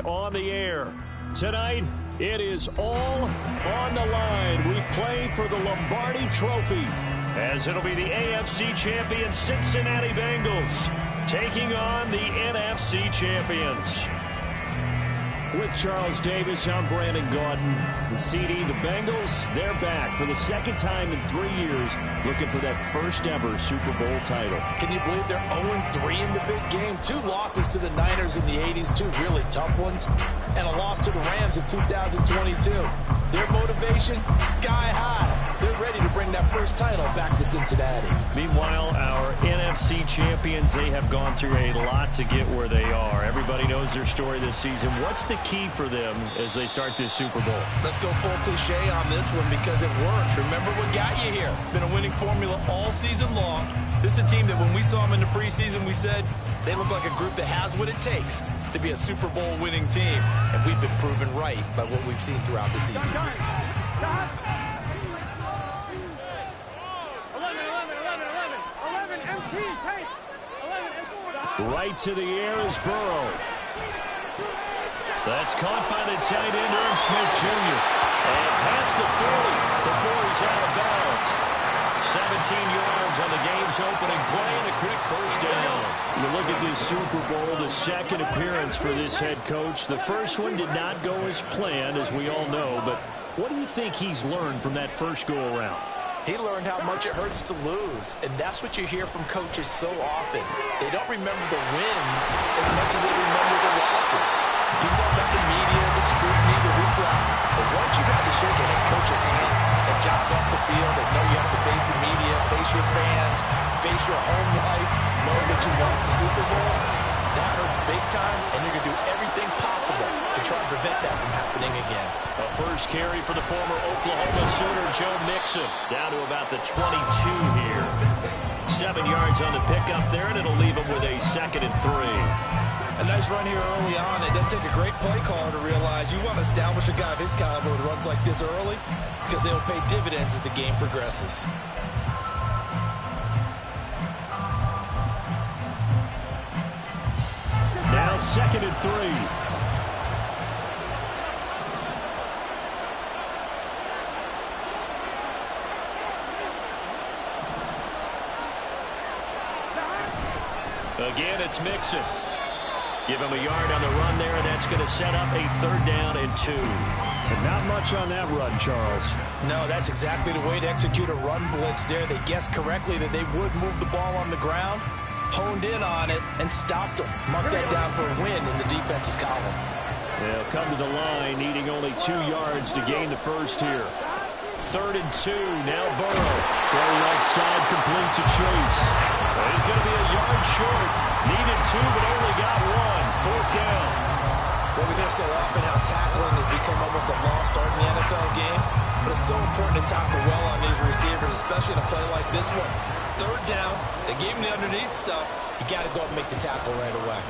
On the air. Tonight, it is all on the line. We play for the Lombardi Trophy, as it'll be the AFC champion Cincinnati Bengals taking on the NFC champions. With Charles Davis, I'm Brandon Gaudin. The CD, the Bengals, they're back for the second time in 3 years, looking for that first ever Super Bowl title. Can you believe they're 0-3 in the big game? 2 losses to the Niners in the 80s, 2 really tough ones, and a loss to the Rams in 2022. Their motivation, sky high. They're ready to bring that first title back to Cincinnati. Meanwhile, our NFC champions, they have gone through a lot to get where they are. Everybody knows their story this season. What's the key for them as they start this Super Bowl? Let's go full cliche on this one because it works. Remember what got you here. Been a winning formula all season long. This is a team that when we saw them in the preseason, we said they look like a group that has what it takes to be a Super Bowl winning team. And we've been proven right by what we've seen throughout the season. Right to the air is Burrow. That's caught by the tight end, Irv Smith Jr. And past the 40 before he's out of bounds. 17 yards on the game's opening play and a quick first down. You look at this Super Bowl, the second appearance for this head coach. The first one did not go as planned, as we all know. But what do you think he's learned from that first go-around? He learned how much it hurts to lose, and that's what you hear from coaches so often. They don't remember the wins as much as they remember the losses. You talk about the media, the scrutiny, the hoopla, but once you've had to shake a head coach's hand and jog off the field and know you have to face the media, face your fans, face your home life, know that you lost the Super Bowl, that hurts big time, and you're going to do everything possible to try and prevent that from happening again. A first carry for the former Oklahoma Sooner, Joe Mixon, down to about the 22 here. 7 yards on the pickup there, and it'll leave him with a 2nd and 3. A nice run here early on. It doesn't take a great play caller to realize you want to establish a guy of his caliber with runs like this early because they'll pay dividends as the game progresses. Now 2nd and 3. Again, it's Mixon. Give him a yard on the run there, and that's going to set up a 3rd down and 2. And not much on that run, Charles. No, that's exactly the way to execute a run blitz there. They guessed correctly that they would move the ball on the ground, honed in on it, and stopped them. Mark that down for a win in the defense's column. They'll come to the line, needing only 2 yards to gain the first here. 3rd and 2, now Burrow. Throw right side, complete to Chase. Well, he's going to be a yard short. Needed 2, but only got 1. 4th down. Well, we hear so often how tackling has become almost a lost art in the NFL game, but it's so important to tackle well on these receivers, especially in a play like this one. 3rd down, they gave him the underneath stuff. You got to go up and make the tackle right away.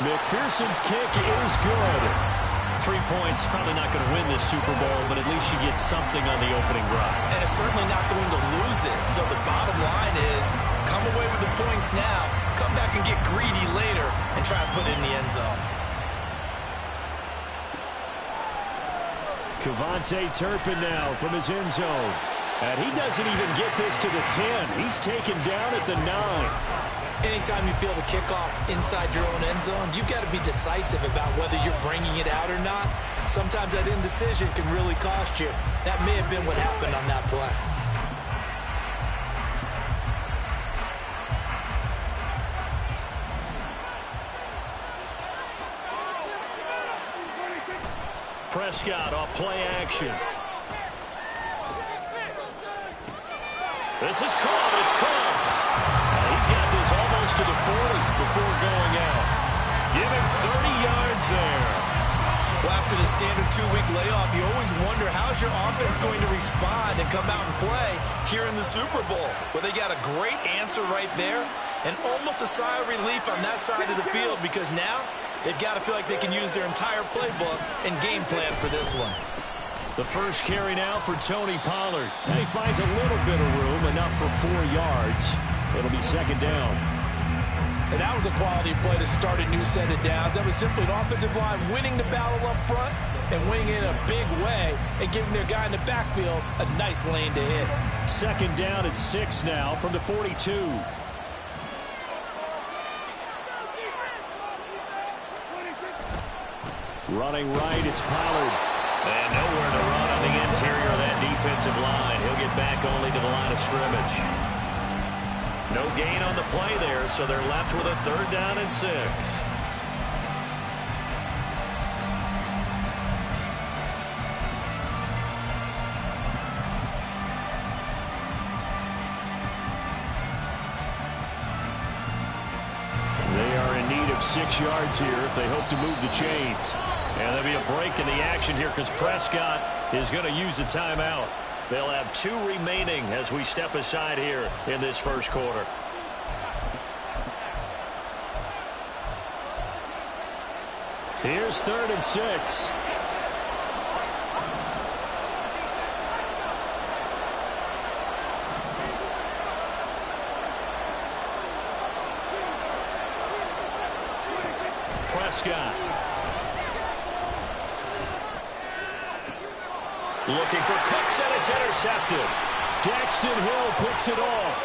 McPherson's kick is good. 3 points, probably not going to win this Super Bowl, but at least you get something on the opening drive. And it's certainly not going to lose it. So the bottom line is, come away with the points now, come back and get greedy later, and try and put it in the end zone. Kevontae Turpin now from his end zone. And he doesn't even get this to the 10. He's taken down at the 9. Anytime you feel the kickoff inside your own end zone, you've got to be decisive about whether you're bringing it out or not. Sometimes that indecision can really cost you. That may have been what happened on that play. Prescott off play action. This is caught. It's close. He's got this almost to the 40 before going out. Give him 30 yards there. Well, after the standard 2-week layoff, you always wonder how's your offense going to respond and come out and play here in the Super Bowl. Well, they got a great answer right there and almost a sigh of relief on that side of the field because now they've got to feel like they can use their entire playbook and game plan for this one. The first carry now for Tony Pollard. And he finds a little bit of room, enough for 4 yards. It'll be 2nd down. And that was a quality play to start a new set of downs. That was simply an offensive line winning the battle up front and winning in a big way and giving their guy in the backfield a nice lane to hit. Second down at 6 now from the 42. Running right, it's Pollard. And nowhere to run on the interior of that defensive line. He'll get back only to the line of scrimmage. No gain on the play there, so they're left with a 3rd down and 6. They are in need of 6 yards here if they hope to move the chains. And there'll be a break in the action here because Prescott is going to use a timeout. They'll have 2 remaining as we step aside here in this first quarter. Here's 3rd and 6. Prescott. Looking for Cooks, and it's intercepted. Daxton Hill picks it off.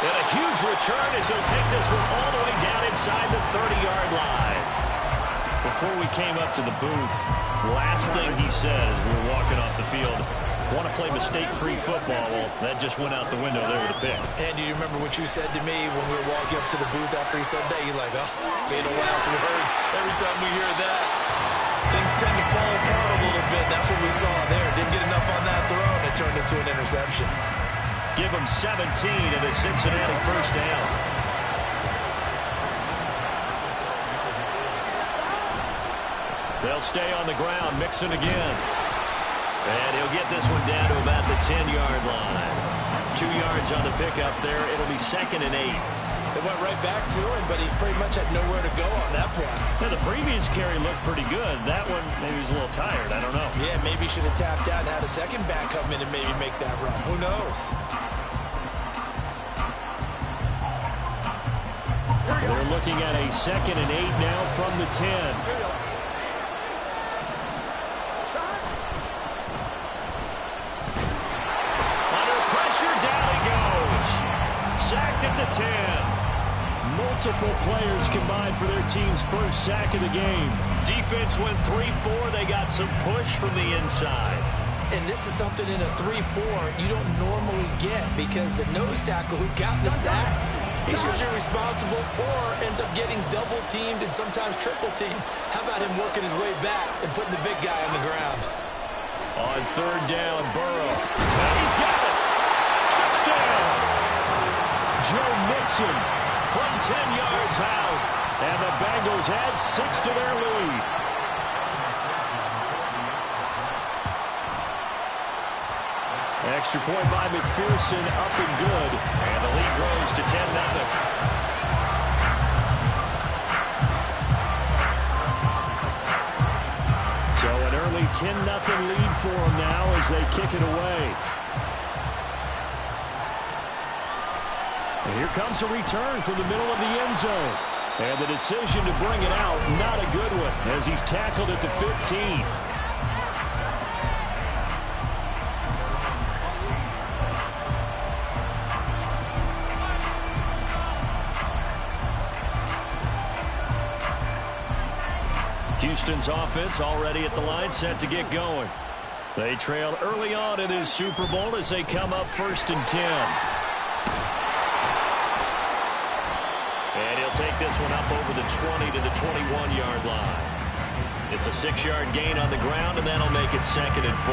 And a huge return as he'll take this one all the way down inside the 30-yard line. Before we came up to the booth, last thing he said as we were walking off the field, want to play mistake-free football. Well, that just went out the window there with a pick. And do you remember what you said to me when we were walking up to the booth after he said that? You're like, oh, fatal last words. Every time we hear that, things tend to fall apart a little bit. That's what we saw there. Didn't get enough on that throw, and it turned into an interception. Give him 17 and a Cincinnati first down. They'll stay on the ground, Mixon again. And he'll get this one down to about the 10-yard line. 2 yards on the pickup there. It'll be 2nd and 8. It went right back to him, but he pretty much had nowhere to go on that play. Yeah, the previous carry looked pretty good. That one, maybe he was a little tired. I don't know. Yeah, maybe he should have tapped out and had a second back come in and maybe make that run. Who knows? They're looking at a 2nd and 8 now from the 10. Under pressure, down he goes. Sacked at the 10. Multiple players combined for their team's first sack of the game. Defense went 3-4. They got some push from the inside. And this is something in a 3-4 you don't normally get because the nose tackle who got the sack, he's usually responsible or ends up getting double-teamed and sometimes triple-teamed. How about him working his way back and putting the big guy on the ground? On 3rd down, Burrow. And he's got it. Touchdown. Joe Mixon from 10 yards out. And the Bengals add 6 to their lead. Extra point by McPherson, up and good. And the lead grows to 10-0. So an early 10-0 lead for them now as they kick it away. And here comes a return from the middle of the end zone. And the decision to bring it out, not a good one, as he's tackled at the 15. Houston's offense already at the line, set to get going. They trailed early on in this Super Bowl as they come up 1st and 10. And he'll take this one up over the 20 to the 21-yard line. It's a 6-yard gain on the ground, and that'll make it 2nd and 4.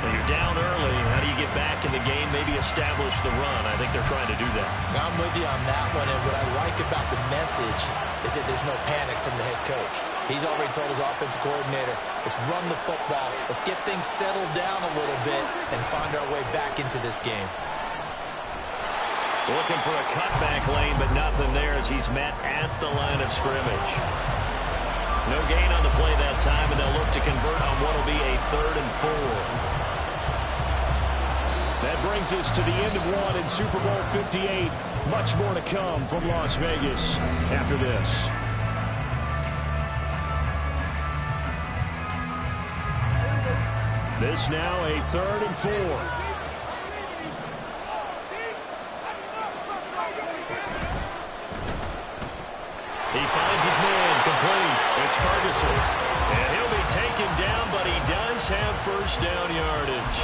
When you're down early, how do you get back in the game, maybe establish the run? I think they're trying to do that. I'm with you on that one, and what I like about the message is that there's no panic from the head coach. He's already told his offensive coordinator, let's run the football, let's get things settled down a little bit and find our way back into this game. Looking for a cutback lane, but nothing there as he's met at the line of scrimmage. No gain on the play that time, and they'll look to convert on what will be a 3rd and 4. That brings us to the end of one in Super Bowl 58. Much more to come from Las Vegas after this. This now a 3rd and 4. He finds his man complete. It's Ferguson. And he'll be taken down, but he does have first down yardage.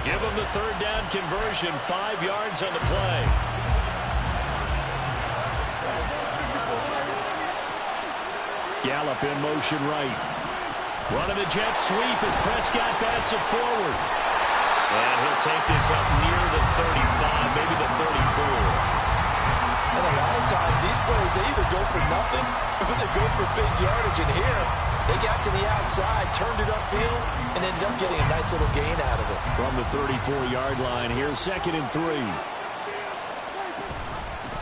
Give him the 3rd down conversion, 5 yards on the play. Gallup in motion right. Running the jet sweep as Prescott bats it forward. And he'll take this up near the 35, maybe the 34. And a lot of times, these plays, they either go for nothing or they go for big yardage. And here, they got to the outside, turned it upfield, and ended up getting a nice little gain out of it. From the 34-yard line, here's 2nd and 3.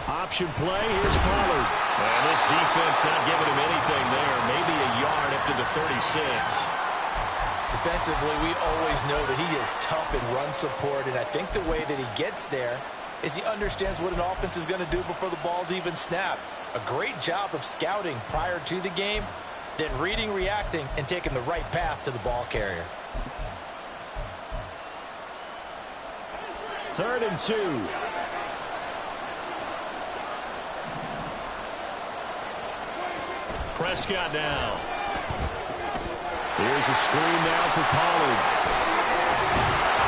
Option play, here's Pollard. And this defense not giving him anything there. Maybe a yard up to the 36. Defensively, we always know that he is tough in run support, and I think the way that he gets there is he understands what an offense is going to do before the ball's even snapped. A great job of scouting prior to the game, then reading, reacting, and taking the right path to the ball carrier. 3rd and 2. Prescott now. Here's a screen now for Pollard.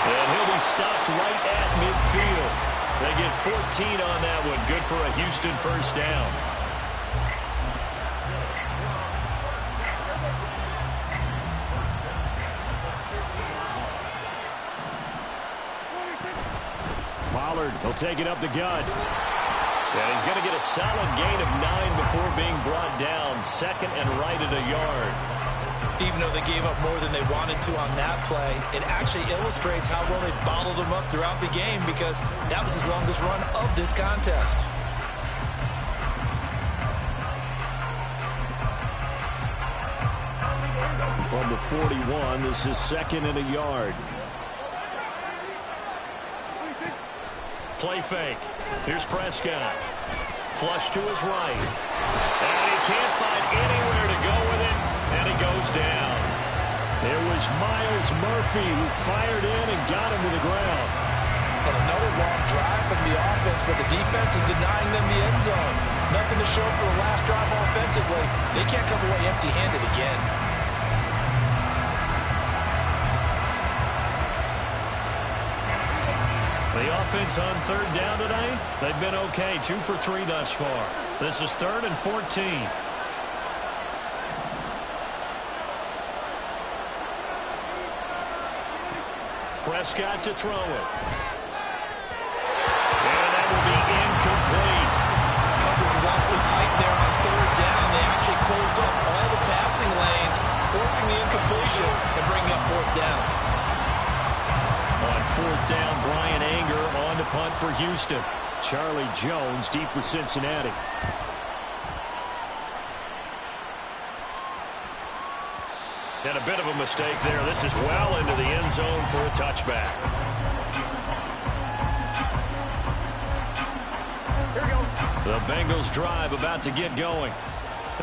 And he'll be stopped right at midfield. They get 14 on that one. Good for a Houston first down. Pollard will take it up the gut. And he's going to get a solid gain of 9 before being brought down. 2nd and right at a yard. Even though they gave up more than they wanted to on that play, it actually illustrates how well they bottled them up throughout the game, because that was his longest run of this contest. From the 41, this is 2nd and a yard. Play fake. Here's Prescott. Flush to his right. And he can't find anywhere to go with it. And he goes down. It was Myles Murphy who fired in and got him to the ground. And another long drive from the offense, but the defense is denying them the end zone. Nothing to show for the last drive offensively. They can't come away empty-handed again. The offense on 3rd down tonight, they've been okay. 2 for 3 thus far. This is 3rd and 14. Prescott to throw it. And that will be incomplete. Coverage is awfully tight there on 3rd down. They actually closed off all the passing lanes, forcing the incompletion and bringing up 4th down. On 4th down, Brian Anger on to punt for Houston. Charlie Jones deep for Cincinnati. And a bit of a mistake there. This is well into the end zone for a touchback. Here we go. The Bengals drive about to get going.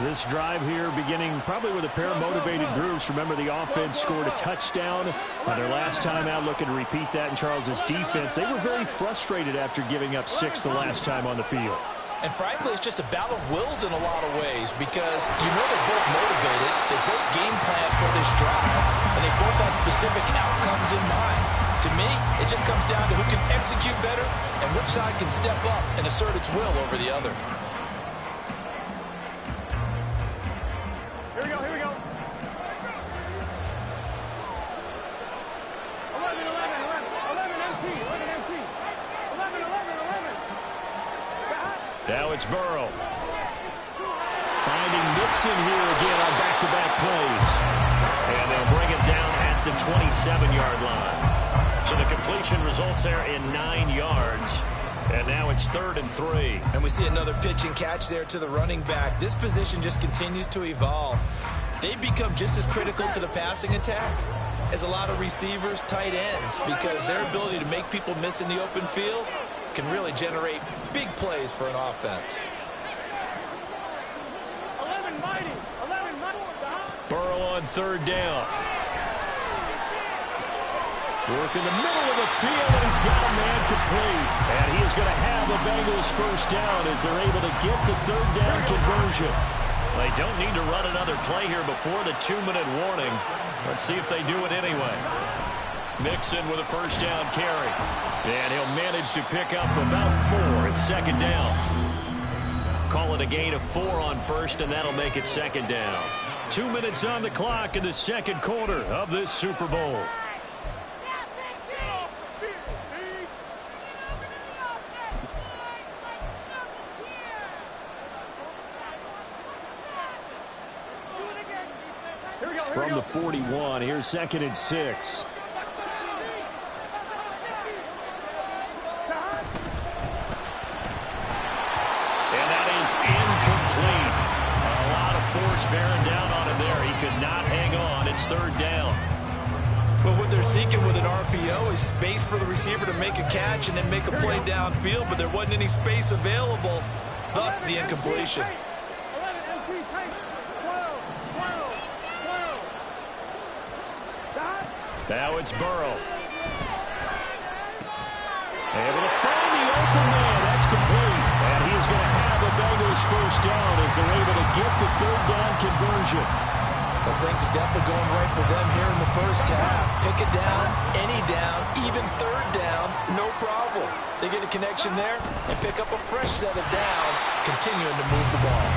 This drive here beginning probably with a pair of motivated groups. Remember, the offense scored a touchdown on their last time out, looking to repeat that in Charles's defense. They were very frustrated after giving up 6 the last time on the field. And frankly, it's just a battle of wills in a lot of ways, because you know they're both motivated, they both game plan for this drive, and they both have specific outcomes in mind. To me, it just comes down to who can execute better and which side can step up and assert its will over the other. Here we go, here we go. 11, 11, 11, 11 MT, 11 MT. 11, 11, 11. Now it's Burrow. Finding Mixon here again on back-to-back plays. And they'll bring it down at the 27-yard line. So the completion results there in 9 yards. And now it's 3rd and 3. And we see another pitch and catch there to the running back. This position just continues to evolve. They become just as critical to the passing attack as a lot of receivers, tight ends, because their ability to make people miss in the open field can really generate big plays for an offense. 11 mighty. 11 mighty. Burrow on third down. Work in the middle of the field, and he's got a man complete. And he is going to have the Bengals first down as they're able to get the third down conversion. They don't need to run another play here before the 2-minute warning. Let's see if they do it anyway. Mixon with a first down carry. And he'll manage to pick up about 4 at second down. Call it a gain of 4 on first, and that'll make it second down. 2 minutes on the clock in the second quarter of this Super Bowl. From the 41, here's 2nd and 6. And that is incomplete. A lot of force bearing down on him there. He could not hang on. It's third down. But what they're seeking with an RPO is space for the receiver to make a catch and then make a play downfield, but there wasn't any space available, thus the incompletion. 11 MT, 12. Now it's Burrow. Able to find the open man. That's complete. And he's going to have the Bengals first down as they're able to get the third down conversion. Well, things are definitely going right for them here in the first half. Pick it down, any down, even third down, no problem. They get a connection there and pick up a fresh set of downs, continuing to move the ball.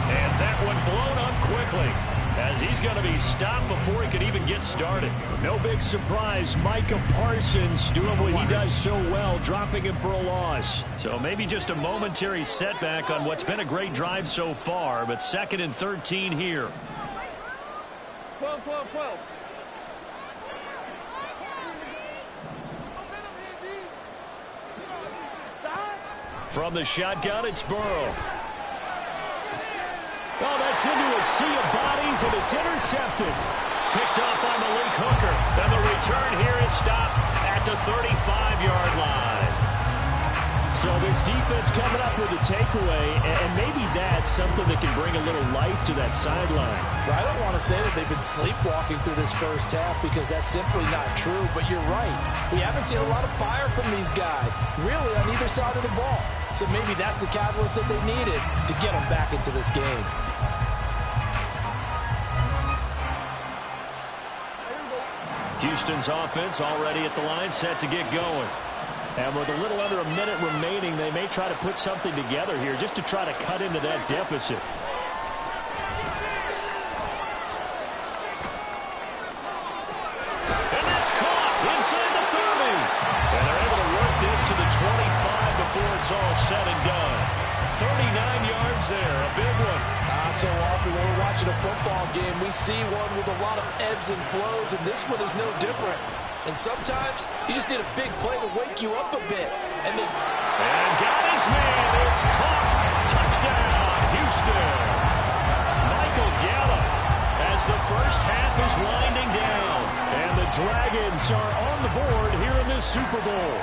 And that one blown up quickly, as he's going to be stopped before he could even get started. No big surprise, Micah Parsons doing what he does so well, dropping him for a loss. So maybe just a momentary setback on what's been a great drive so far, but 2nd and 13 here. 12. From the shotgun, it's Burrow. Oh, that's into a sea of bodies, and it's intercepted. Picked up by Malik Hooker. And the return here is stopped at the 35-yard line. So this defense coming up with a takeaway, and maybe that's something that can bring a little life to that sideline. Well, I don't want to say that they've been sleepwalking through this first half because that's simply not true, but you're right. We haven't seen a lot of fire from these guys, really, on either side of the ball. So maybe that's the catalyst that they needed to get them back into this game. Houston's offense already at the line, set to get going. And with a little under a minute remaining, they may try to put something together here just to try to cut into that deficit. And that's caught inside the 30. And they're able to work this to the 25 before it's all said and done. 39 yards there, a big one. So often when we're watching a football game, we see one with a lot of ebbs and flows, and this one is no different. And sometimes you just need a big play to wake you up a bit. And got his man. It's caught. Touchdown, Houston. Michael Gallup as the first half is winding down. And the Dragons are on the board here in this Super Bowl.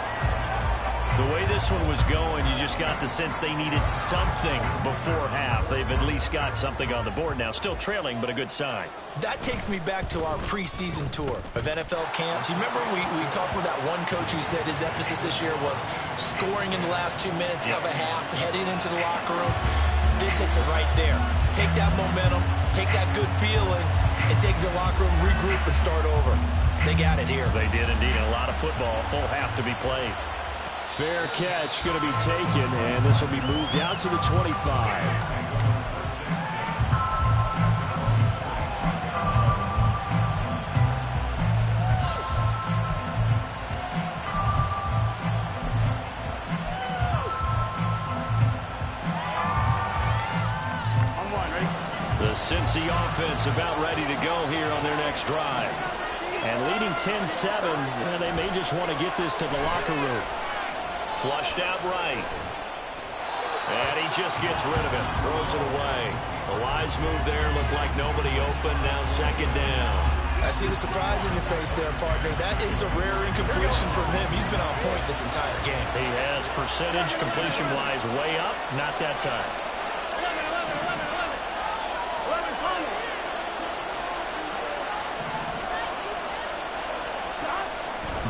The way this one was going, you just got the sense they needed something before half. They've at least got something on the board now. Still trailing, but a good sign. that takes me back to our preseason tour of NFL camps. You remember we talked with that one coach who said his emphasis this year was scoring in the last 2 minutes of a half, heading into the locker room. This hits it right there. Take that momentum, take that good feeling, and take the locker room, regroup, and start over. They got it here. They did indeed. A lot of football, full half to be played. Fair catch going to be taken, and this will be moved out to the 25. The Cincy offense about ready to go here on their next drive. And leading 10-7, they may just want to get this to the locker room. Flushed out right. And he just gets rid of it. Throws it away. The wise move there. Looked like nobody open. Now second down. I see the surprise in your face there, partner. That is a rare incompletion from him. He's been on point this entire game. He has percentage completion-wise way up. Not that time. 11, Palmer.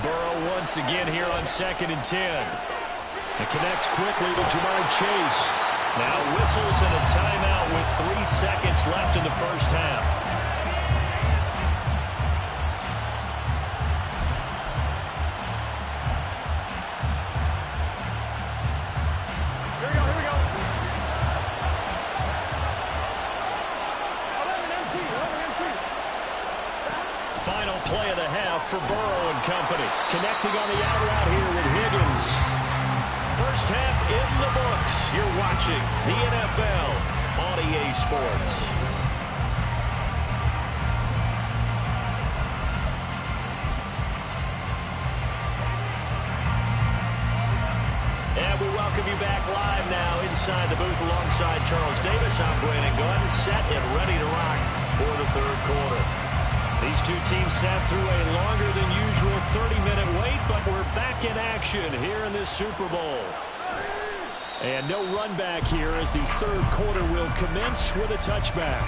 Burrow once again here on 2nd and 10. And connects quickly to Jamar Chase. Now whistles and a timeout with 3 seconds left in the first half. Final play of the half for Burrow and company. Connecting on the out route here with Higgins. First half in the books. You're watching the NFL on EA Sports. And we welcome you back live now inside the booth alongside Charles Davis. I'm Brandon Gunn, set and ready to rock for the third quarter. These two teams sat through a longer than usual 30-minute wait, but we're back in action here in this Super Bowl. And no run back here as the third quarter will commence with a touchback.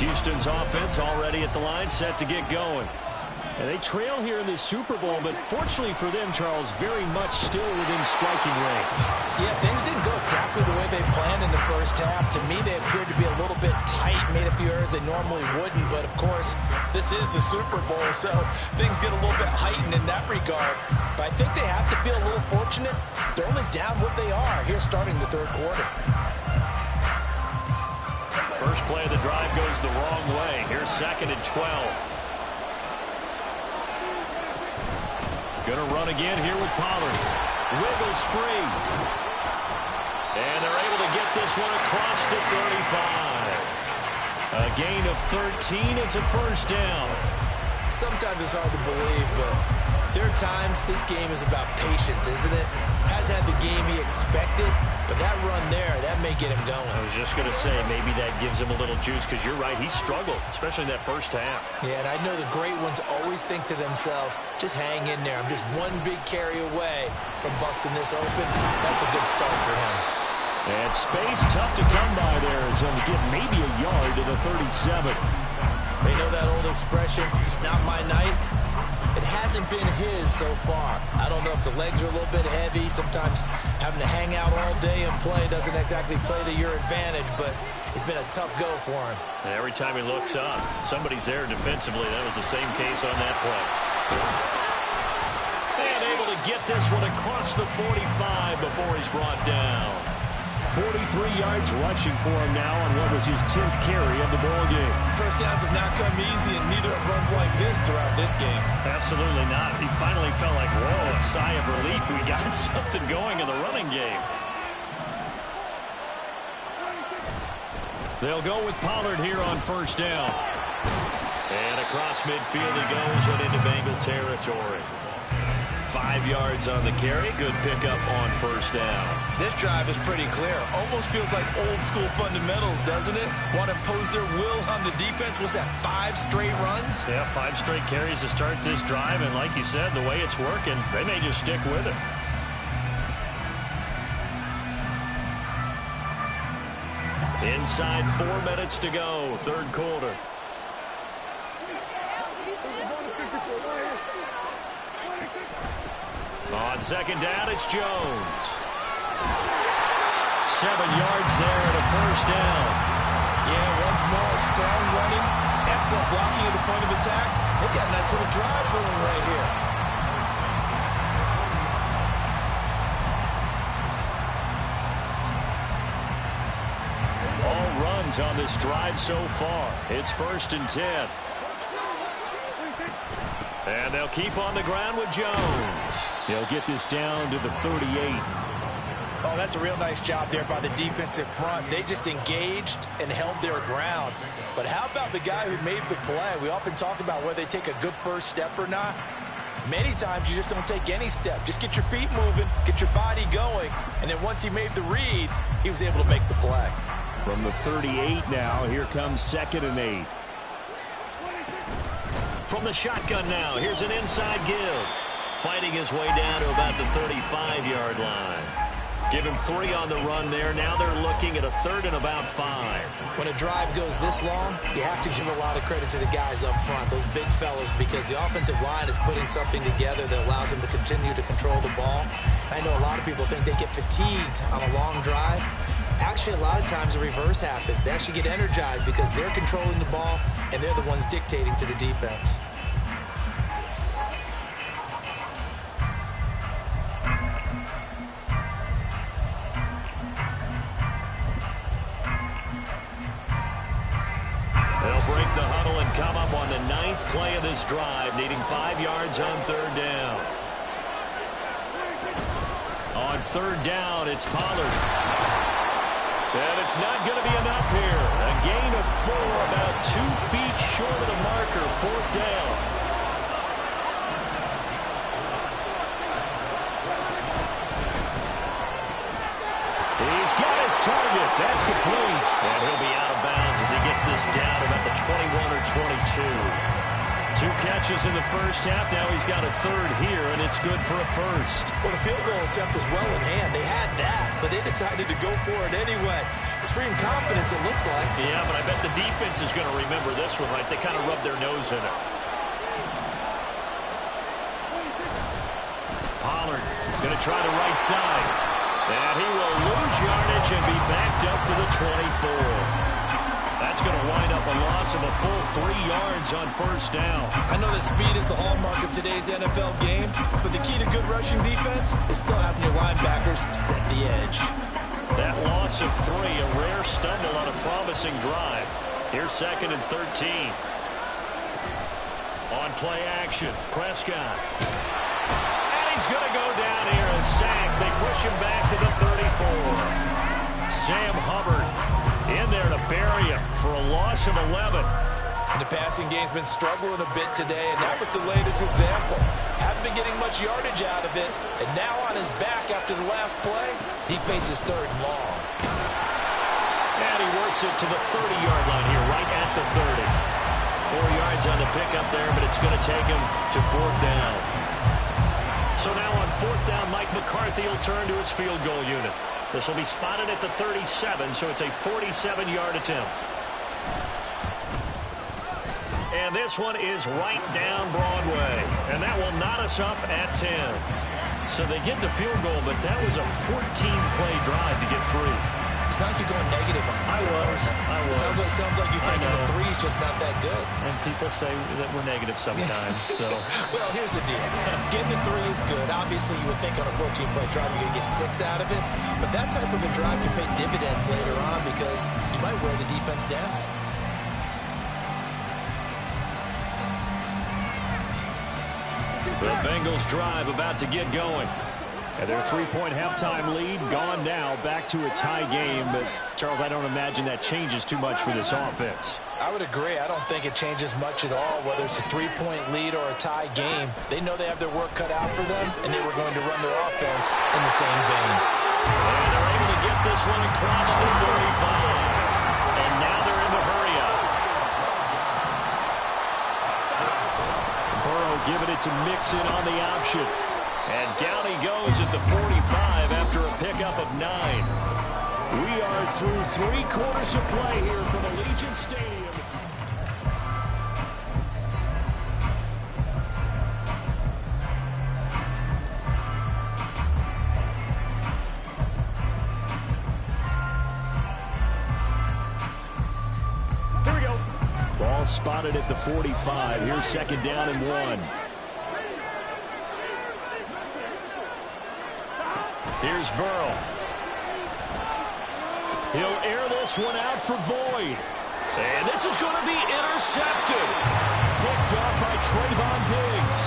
Houston's offense already at the line, set to get going. And they trail here in this Super Bowl, but fortunately for them, Charles, very much still within striking range. Yeah, things didn't go exactly the way they planned in the first half. To me, they appeared to be a little bit tight, made a few errors they normally wouldn't. But, of course, this is the Super Bowl, so things get a little bit heightened in that regard. But I think they have to feel a little fortunate. They're only down what they are here starting the third quarter. First play of the drive goes the wrong way. Here's 2nd and 12. Gonna run again here with Pollard. Wiggles free. And they're able to get this one across the 35. A gain of 13. It's a first down. Sometimes it's hard to believe, but there are times this game is about patience, isn't it? Hasn't had the game he expected, but that run there, that may get him going. I was just going to say, maybe that gives him a little juice, because you're right, he struggled, especially in that first half. Yeah, and I know the great ones always think to themselves, just hang in there. I'm just one big carry away from busting this open. That's a good start for him. And space tough to come by there as he'll get maybe a yard to the 37. They know that old expression, it's not my night. It hasn't been his so far. I don't know if the legs are a little bit heavy. Sometimes having to hang out all day and play doesn't exactly play to your advantage, but it's been a tough go for him. And every time he looks up, somebody's there defensively. That was the same case on that play. And able to get this one across the 45 before he's brought down. 43 yards rushing for him now on what was his 10th carry of the ball game. First downs have not come easy, and neither have runs like this throughout this game. Absolutely not. He finally felt like, whoa, a sigh of relief. We got something going in the running game. They'll go with Pollard here on first down. And across midfield he goes and into Bengal territory. 5 yards on the carry. Good pickup on first down. This drive is pretty clear. Almost feels like old school fundamentals, doesn't it? Want to impose their will on the defense. Was that 5 straight runs? Yeah, 5 straight carries to start this drive. And like you said, the way it's working, they may just stick with it. Inside 4 minutes to go. Third quarter. On second down, it's Jones. 7 yards there and a first down. Yeah, once more, strong running, excellent blocking at the point of attack. They've got a nice little drive going right here. All runs on this drive so far. It's 1st and 10. And they'll keep on the ground with Jones. He'll get this down to the 38. Oh, that's a real nice job there by the defensive front. They just engaged and held their ground. But how about the guy who made the play? We often talk about whether they take a good first step or not. Many times you just don't take any step. Just get your feet moving, get your body going, and then once he made the read, he was able to make the play. From the 38 now, here comes 2nd and 8. From the shotgun now, here's an inside give. Fighting his way down to about the 35-yard line. Give him 3 on the run there. Now they're looking at a 3rd and about 5. When a drive goes this long, you have to give a lot of credit to the guys up front, those big fellas, because the offensive line is putting something together that allows them to continue to control the ball. I know a lot of people think they get fatigued on a long drive. Actually, a lot of times the reverse happens. They actually get energized because they're controlling the ball, and they're the ones dictating to the defense. They'll break the huddle and come up on the 9th play of this drive, needing 5 yards on 3rd down. On 3rd down, it's Pollard. And it's not going to be enough here. A gain of 4, about 2 feet short of the marker, 4th down. He's got his target. That's complete. And he'll be out of bounds as he gets this down about the 21 or 22. 2 catches in the first half. Now he's got a 3rd here, and it's good for a 1st. Well, the field goal attempt was well in hand. They had that, but they decided to go for it anyway. Extreme confidence, it looks like. Yeah, but I bet the defense is going to remember this one, right? They kind of rubbed their nose in it. Pollard going to try the right side. And he will lose yardage and be backed up to the 24. That's going to wind up a loss of a full 3 yards on 1st down. I know that speed is the hallmark of today's NFL game, but the key to good rushing defense is still having your linebackers set the edge. That loss of 3, a rare stumble on a promising drive. Here's 2nd and 13. On play action, Prescott. And he's going to go down here, a sack. They push him back to the 34. Sam Hubbard in there to bury him for a loss of 11. And the passing game's been struggling a bit today, and that was the latest example. Haven't been getting much yardage out of it, and now on his back after the last play, he faces 3rd and long. And he works it to the 30-yard line here, right at the 30. 4 yards on the pickup there, but it's going to take him to 4th down. So now on 4th down, Mike McCarthy will turn to his field goal unit. This will be spotted at the 37, so it's a 47-yard attempt. And this one is right down Broadway. And that will knot us up at 10. So they get the field goal, but that was a 14-play drive to get through. It's not like you're going negative on it. I was. Sounds like you're thinking the 3's just not that good. And people say that we're negative sometimes. So. Well, here's the deal. Getting the 3 is good. Obviously, you would think on a 14-play drive you're going to get 6 out of it. But that type of a drive can pay dividends later on because you might wear the defense down. The Bengals drive about to get going. And their 3-point halftime lead gone now, back to a tie game. But, Charles, I don't imagine that changes too much for this offense. I would agree. I don't think it changes much at all, whether it's a 3-point lead or a tie game. They know they have their work cut out for them, and they were going to run their offense in the same vein. And they're able to get this one across the 35. And now they're in the hurry-up. Burrow giving it to Mixon on the option. And down he goes at the 45 after a pickup of 9. We are through 3 quarters of play here from Allegiant Stadium. Here we go. Ball spotted at the 45. Here's 2nd down and 1. Here's Burrow. He'll air this one out for Boyd. And this is going to be intercepted. Picked up by Trayvon Diggs.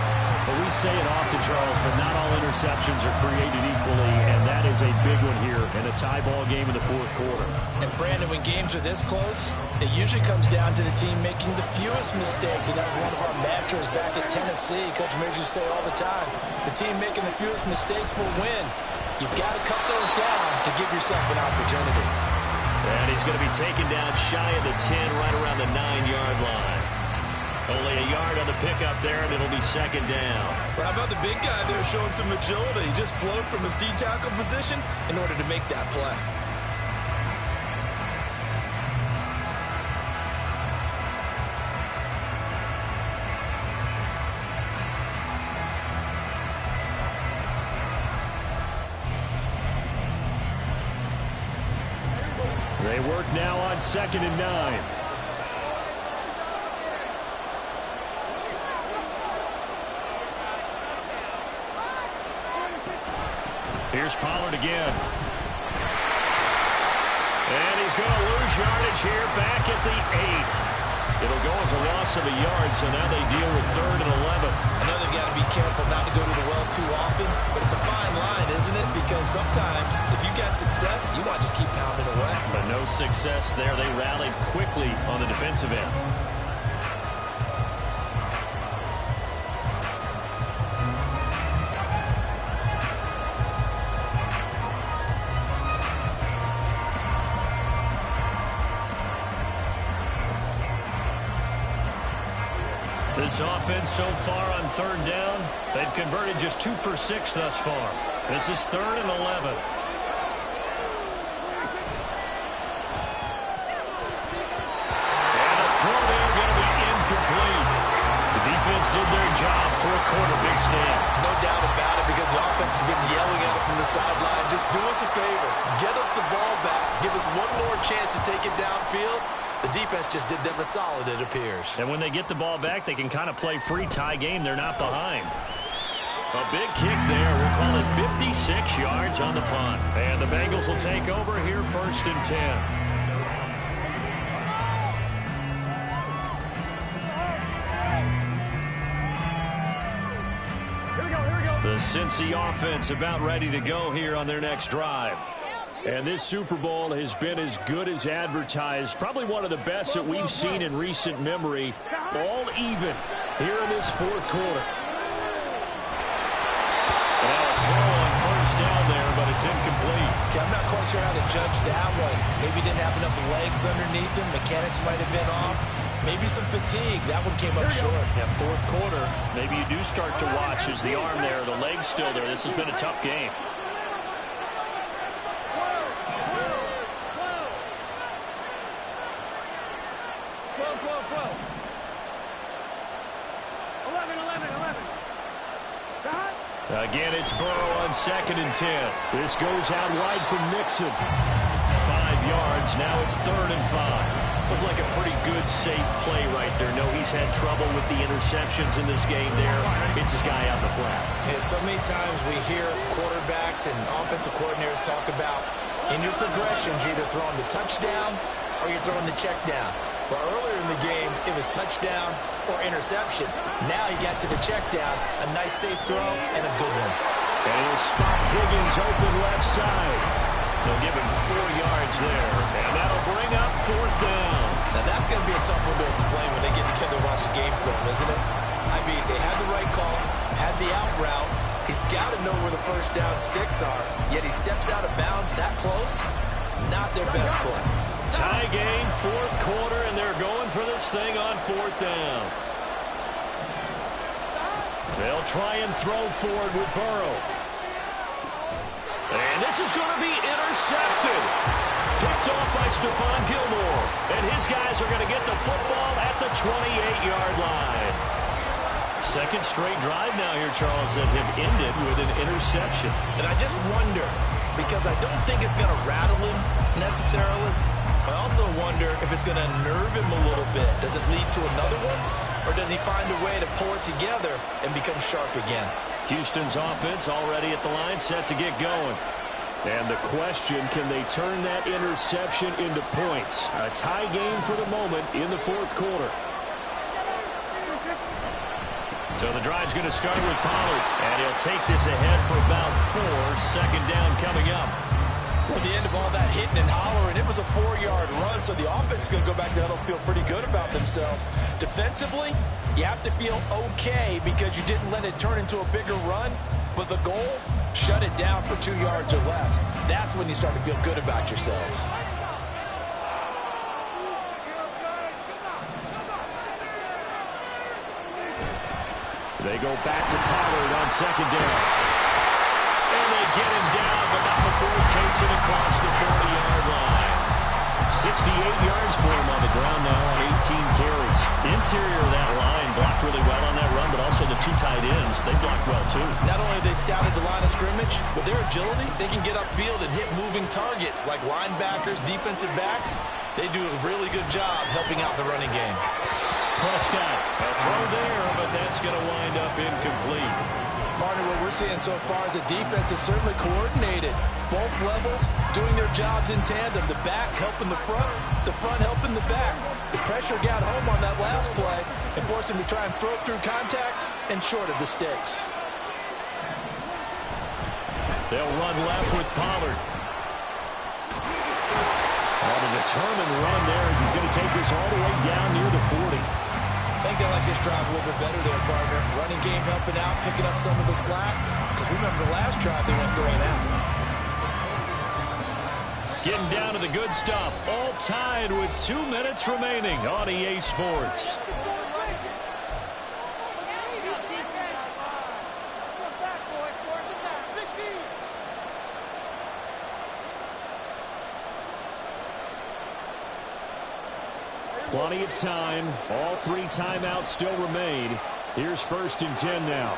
But we say it often, Charles, but not all interceptions are created equally, and that is a big one here in a tie ball game in the fourth quarter. And Brandon, when games are this close, it usually comes down to the team making the fewest mistakes. And that was one of our mantras back at Tennessee. Coach Mears used to say all the time, the team making the fewest mistakes will win. You've got to cut those down to give yourself an opportunity. And he's going to be taken down shy of the 10, right around the 9-yard line. Only a yard on the pickup there, and it'll be second down. Well, how about the big guy there showing some agility? He just flowed from his D-tackle position in order to make that play. They work now on 2nd and 9. Here's Pollard again. And he's going to lose yardage here back at the 8. It'll go as a loss of a yard, so now they deal with 3rd and 11. I know they've got to be careful not to go to the well too often, but it's a fine line, isn't it? Because sometimes if you got success, you want to just keep pounding away. But no success there. They rallied quickly on the defensive end. This offense so far on 3rd down, they've converted just 2 for 6 thus far. This is 3rd and 11. And a throw there going to be incomplete. The defense did their job. 4th quarter, big stand. No doubt about it, because the offense has been yelling at it from the sideline. Just do us a favor. Get us the ball back. Give us one more chance to take it downfield. The defense just did them a solid, it appears. And when they get the ball back, they can kind of play free tie game. They're not behind. A big kick there. We'll call it 56 yards on the punt. And the Bengals will take over here 1st and 10. The Cincy offense about ready to go here on their next drive. And this Super Bowl has been as good as advertised. Probably one of the best that we've seen in recent memory. All even here in this 4th quarter. And a throw on 1st down there, but it's incomplete. Okay, I'm not quite sure how to judge that one. Maybe didn't have enough legs underneath him. Mechanics might have been off. Maybe some fatigue. That one came up short. Yeah, 4th quarter. Maybe you do start to watch as the arm there, the leg's still there. This has been a tough game. Again, it's Burrow on 2nd and 10. This goes out wide from Nixon. 5 yards. Now it's 3rd and 5. Looked like a pretty good, safe play right there. No, he's had trouble with the interceptions in this game there. It's his guy out in the flat. Yeah, so many times we hear quarterbacks and offensive coordinators talk about in your progressions, you're either throwing the touchdown or you're throwing the check down. But earlier in the game, it was touchdown or interception. Now he got to the check down, a nice safe throw, and a good one. And he'll spot Higgins open left side. They'll give him 4 yards there, and that'll bring up 4th down. Now that's going to be a tough one to explain when they get together and watch the game film, isn't it? I mean, they had the right call, had the out route. He's got to know where the 1st down sticks are, yet he steps out of bounds that close. Not their best play. Tie game, 4th quarter, and they're going for this thing on 4th down. They'll try and throw forward with Burrow. And this is going to be intercepted. Picked off by Stephon Gilmore. And his guys are going to get the football at the 28-yard line. 2nd straight drive now here, Charles, that have ended with an interception. And I just wonder, because I don't think it's going to rattle him necessarily. I also wonder if it's going to nerve him a little bit. Does it lead to another one? Or does he find a way to pull it together and become sharp again? Houston's offense already at the line, set to get going. And the question, can they turn that interception into points? A tie game for the moment in the 4th quarter. So the drive's going to start with Pollard, and he'll take this ahead for about 4. Second down coming up. At the end of all that hitting and hollering, it was a 4-yard run, so the offense is going to go back to huddle, feel pretty good about themselves. Defensively, you have to feel okay because you didn't let it turn into a bigger run, but the goal, shut it down for 2 yards or less. That's when you start to feel good about yourselves. They go back to Pollard on second down. And they get him down, but not before he takes it across the 40-yard line. 68 yards for him on the ground now on 18 carries. Interior of that line blocked really well on that run, but also the 2 tight ends, they blocked well too. Not only have they scouted the line of scrimmage, but their agility, they can get upfield and hit moving targets like linebackers, defensive backs. They do a really good job helping out the running game. Prescott, a throw there, but that's going to wind up incomplete. Partner, what we're seeing so far is a defense that's certainly coordinated. Both levels doing their jobs in tandem. The back helping the front helping the back. The pressure got home on that last play and forced him to try and throw through contact and short of the sticks. They'll run left with Pollard. On a determined run there as he's going to take this all the way down near the 40. I think I like this drive a little bit better there, partner. Running game helping out, picking up some of the slack. Because remember the last drive they went throwing out. Getting down to the good stuff. All tied with 2 minutes remaining on EA Sports. Plenty of time. All 3 timeouts still remain. Here's 1st and 10 now.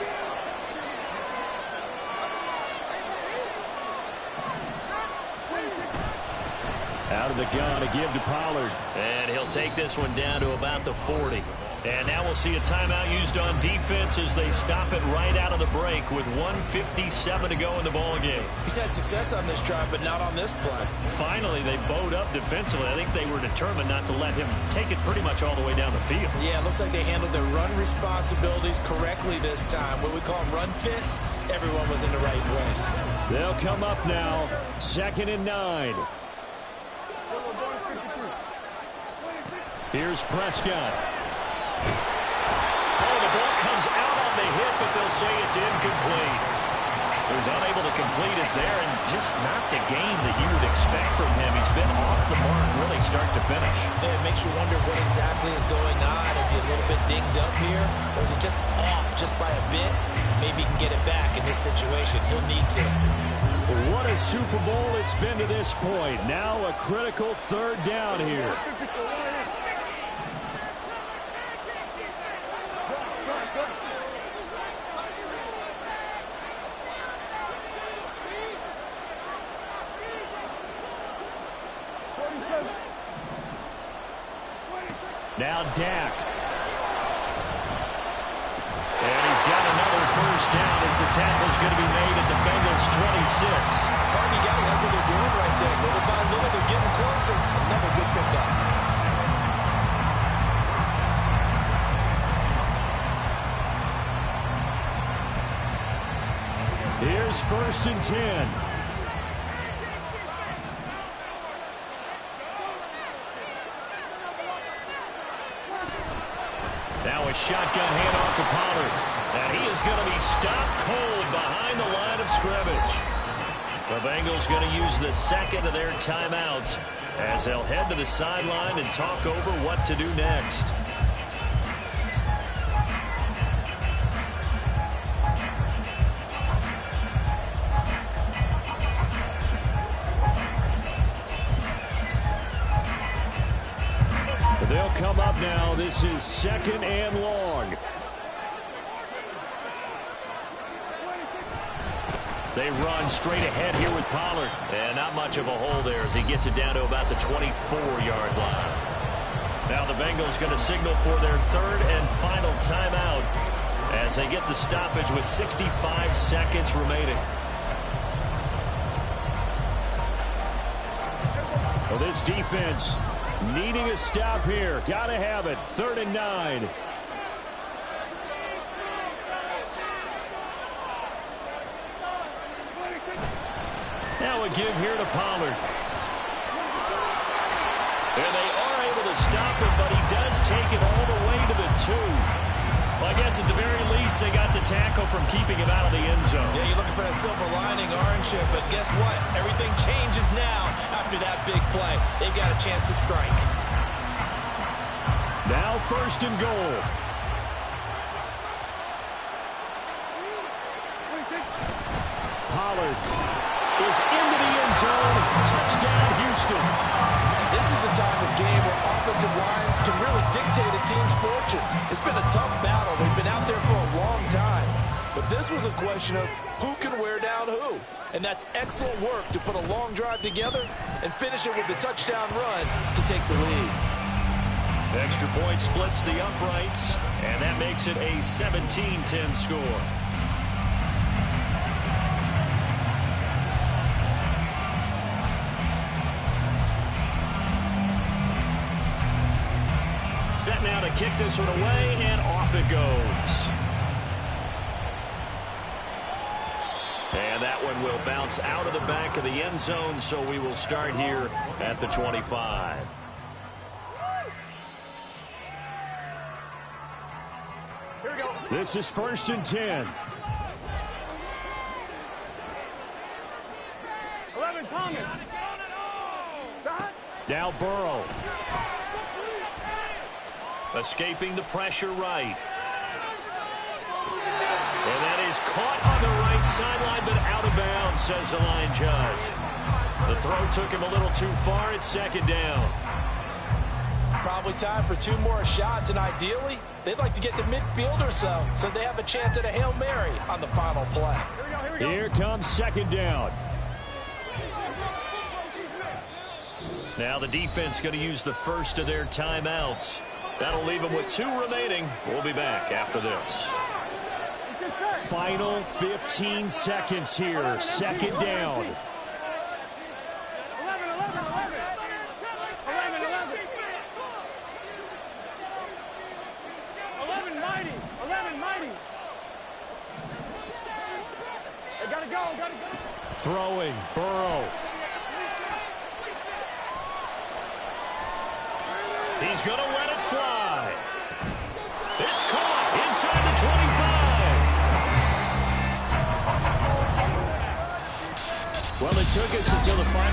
Out of the gun to give to Pollard. And he'll take this one down to about the 40. And now we'll see a timeout used on defense as they stop it right out of the break with 1:57 to go in the ballgame. He's had success on this drive, but not on this play. Finally, they bowed up defensively. I think they were determined not to let him take it pretty much all the way down the field. Yeah, it looks like they handled their run responsibilities correctly this time. What we call them run fits, everyone was in the right place. They'll come up now, 2nd and 9. Here's Prescott. Oh, the ball comes out on the hit, but they'll say it's incomplete. He was unable to complete it there, and just not the game that you would expect from him. He's been off the mark really start to finish. Yeah, it makes you wonder what exactly is going on. Is he a little bit dinged up here, or is it just off just by a bit? Maybe he can get it back in this situation. He'll need to. What a Super Bowl it's been to this point. Now a critical 3rd down here. Now Dak. And he's got another 1st down as the tackle's going to be made at the Bengals 26. Partner, you got to like what they're doing right there. Little by little, they're getting closer. Another good pickup. Here's 1st and 10. Now a shotgun handoff to Pollard. And he is going to be stopped cold behind the line of scrimmage. The Bengals going to use the 2nd of their timeouts as they'll head to the sideline and talk over what to do next. They'll come up now. This is 2nd and long. They run straight ahead here with Pollard. And not much of a hole there as he gets it down to about the 24-yard line. Now the Bengals going to signal for their 3rd and final timeout as they get the stoppage with 65 seconds remaining. Well, this defense needing a stop here. Got to have it. 3rd and 9. a give here to Pollard. And they are able to stop him, but he does take it all the way to the 2. Well, I guess at the very least, they got the tackle from keeping him out of the end zone. Yeah, you're looking for that silver lining, aren't you? But guess what? Everything changes now after that big play. They've got a chance to strike. Now 1st and goal. Pollard is into the end zone. Touchdown, Houston. This is a time of game where offensive lines can really dictate a team's fortunes. It's been a tough battle. They've been out there for a long time. But this was a question of who can wear down who. And that's excellent work to put a long drive together and finish it with the touchdown run to take the lead. Extra point splits the uprights, and that makes it a 17-10 score. Set now to kick this one away, and off it goes. And that one will bounce out of the back of the end zone, so we will start here at the 25. Here we go. This is 1st and 10. 11, Thomas. Now Burrow. Escaping the pressure right. And that is caught on the right sideline, but out of bounds, says the line judge. The throw took him a little too far. It's 2nd down. Probably time for 2 more shots, and ideally, they'd like to get to midfield or so they have a chance at a Hail Mary on the final play. Here we go. Here comes 2nd down. Now the defense going to use the first of their timeouts. That'll leave them with 2 remaining. We'll be back after this. Final 15 seconds here. 2nd down. 11. 11, mighty. 11, mighty. They gotta go. Throwing, Burrow. He's going to let it fly. It's caught inside the 25. Well, it took us until the final.